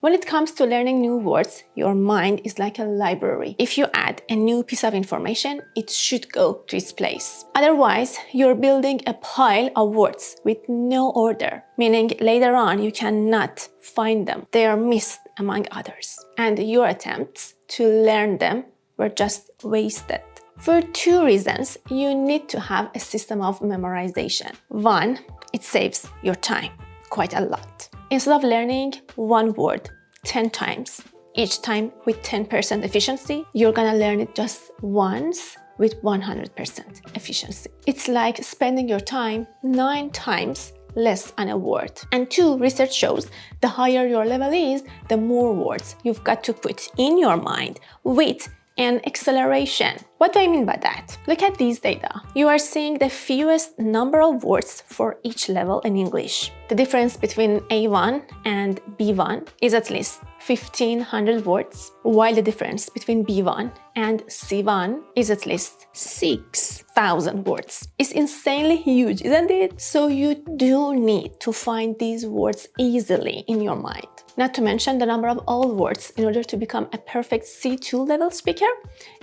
When it comes to learning new words, your mind is like a library. If you add a new piece of information, it should go to its place. Otherwise, you're building a pile of words with no order, meaning later on you cannot find them. They are missed among others, and your attempts to learn them were just wasted. For two reasons, you need to have a system of memorization. One, it saves your time quite a lot. Instead of learning one word 10 times, each time with 10% efficiency, you're gonna learn it just once with 100% efficiency. It's like spending your time 9 times less on a word. And two, research shows the higher your level is, the more words you've got to put in your mind with an acceleration. What do I mean by that? Look at these data. You are seeing the fewest number of words for each level in English. The difference between A1 and B1 is at least 1,500 words, while the difference between B1 and C1 is at least 6,000 words. It's insanely huge, isn't it? So you do need to find these words easily in your mind. Not to mention the number of old words in order to become a perfect C2 level speaker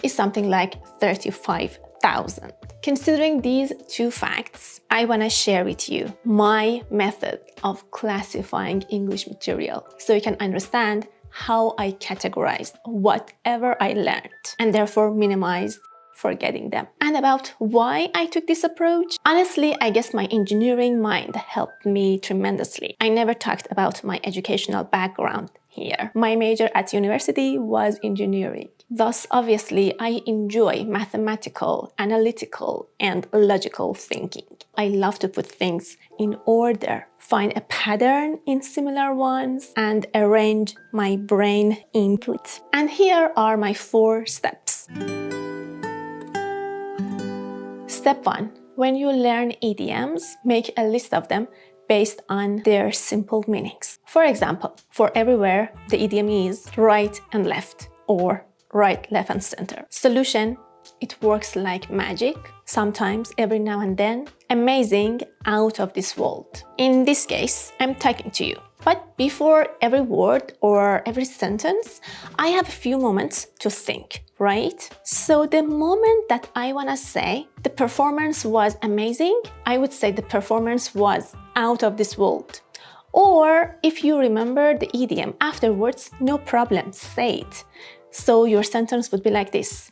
is something like 35,000. Considering these two facts, I want to share with you my method of classifying English material so you can understand how I categorized whatever I learned and therefore minimized forgetting them. And about why I took this approach? Honestly, I guess my engineering mind helped me tremendously. I never talked about my educational background here. My major at university was engineering. Thus, obviously, I enjoy mathematical, analytical, and logical thinking. I love to put things in order, find a pattern in similar ones, and arrange my brain input. And here are my 4 steps. Step 1. When you learn idioms, make a list of them based on their simple meanings. For example, for everywhere, the idiom is right and left, or right, left, and center. Solution, it works like magic, sometimes every now and then, amazing, out of this world. In this case, I'm talking to you. But before every word or every sentence, I have a few moments to think, right? So the moment that I want to say the performance was amazing, I would say the performance was out of this world. Or if you remember the idiom afterwards, no problem, say it. So your sentence would be like this.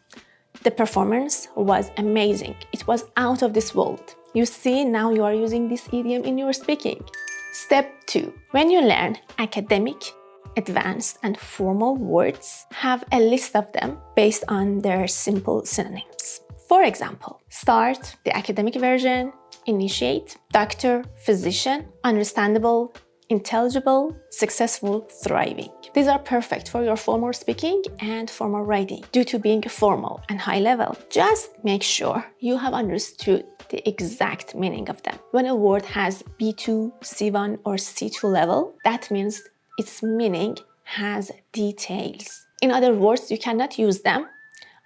The performance was amazing. It was out of this world. You see, now you are using this idiom in your speaking. Step 2. When you learn academic, advanced, and formal words, have a list of them based on their simple synonyms. For example, start, the academic version, initiate, doctor, physician, understandable, intelligible, successful, thriving. These are perfect for your formal speaking and formal writing due to being formal and high level. Just make sure you have understood the exact meaning of them. When a word has B2, C1, or C2 level, that means its meaning has details. In other words, you cannot use them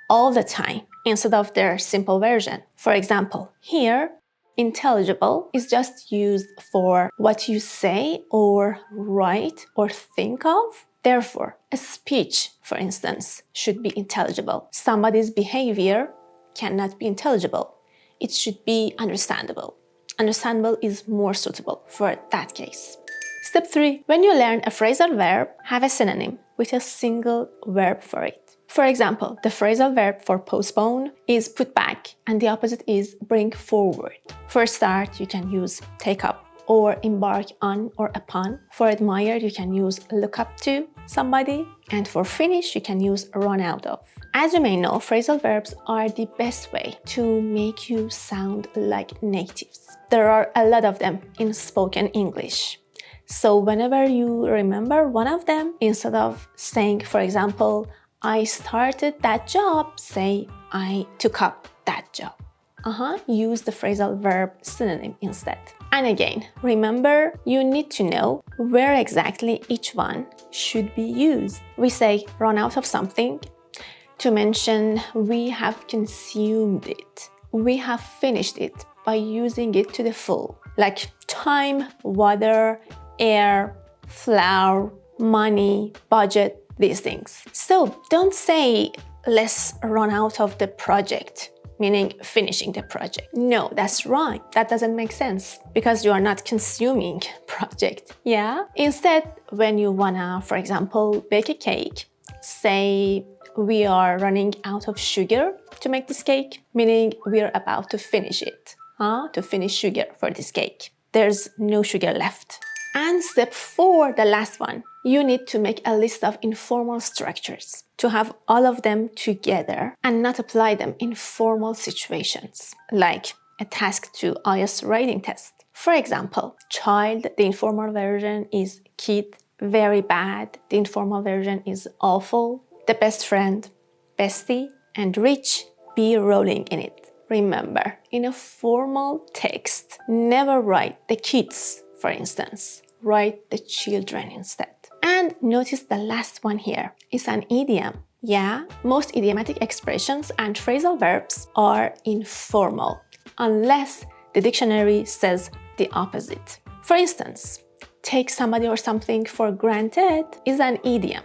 all the time instead of their simple version. For example, here, intelligible is just used for what you say or write or think of. Therefore, a speech, for instance, should be intelligible. Somebody's behavior cannot be intelligible. It should be understandable. Understandable is more suitable for that case. Step 3. When you learn a phrasal verb, have a synonym with a single verb for it. For example, the phrasal verb for postpone is put back, and the opposite is bring forward. For start, you can use take up or embark on or upon. For admire, you can use look up to somebody. And for finish, you can use run out of. As you may know, phrasal verbs are the best way to make you sound like natives. There are a lot of them in spoken English. So whenever you remember one of them, instead of saying, for example, I started that job, say, I took up that job. Use the phrasal verb synonym instead. And again, remember, you need to know where exactly each one should be used. We say run out of something to mention we have consumed it. We have finished it by using it to the full, like time, water, air, flour, money, budget, these things. So don't say, let's run out of the project, meaning finishing the project. No, that's wrong. That doesn't make sense because you are not consuming project. Yeah? Instead, when you wanna, for example, bake a cake, say we are running out of sugar to make this cake, meaning we're about to finish it. To finish sugar for this cake. There's no sugar left. And step 4, the last one, you need to make a list of informal structures to have all of them together and not apply them in formal situations, like a task to IELTS writing test. For example, child, the informal version is kid, very bad, the informal version is awful, the best friend, bestie, and rich, be rolling in it. Remember, in a formal text, never write the kids, for instance. Write the children instead. And notice the last one here is an idiom. Yeah, most idiomatic expressions and phrasal verbs are informal, unless the dictionary says the opposite. For instance, take somebody or something for granted is an idiom,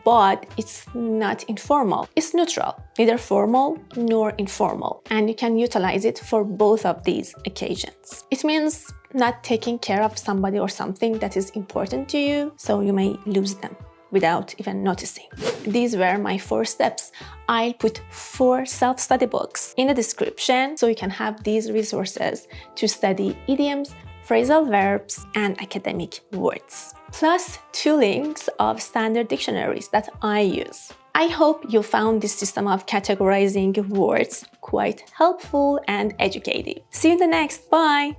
but it's not informal. It's neutral, neither formal nor informal, and you can utilize it for both of these occasions. It means not taking care of somebody or something that is important to you, so you may lose them without even noticing. These were my 4 steps. I'll put 4 self-study books in the description so you can have these resources to study idioms, phrasal verbs, and academic words, plus 2 links of standard dictionaries that I use. I hope you found this system of categorizing words quite helpful and educative. See you in the next. Bye!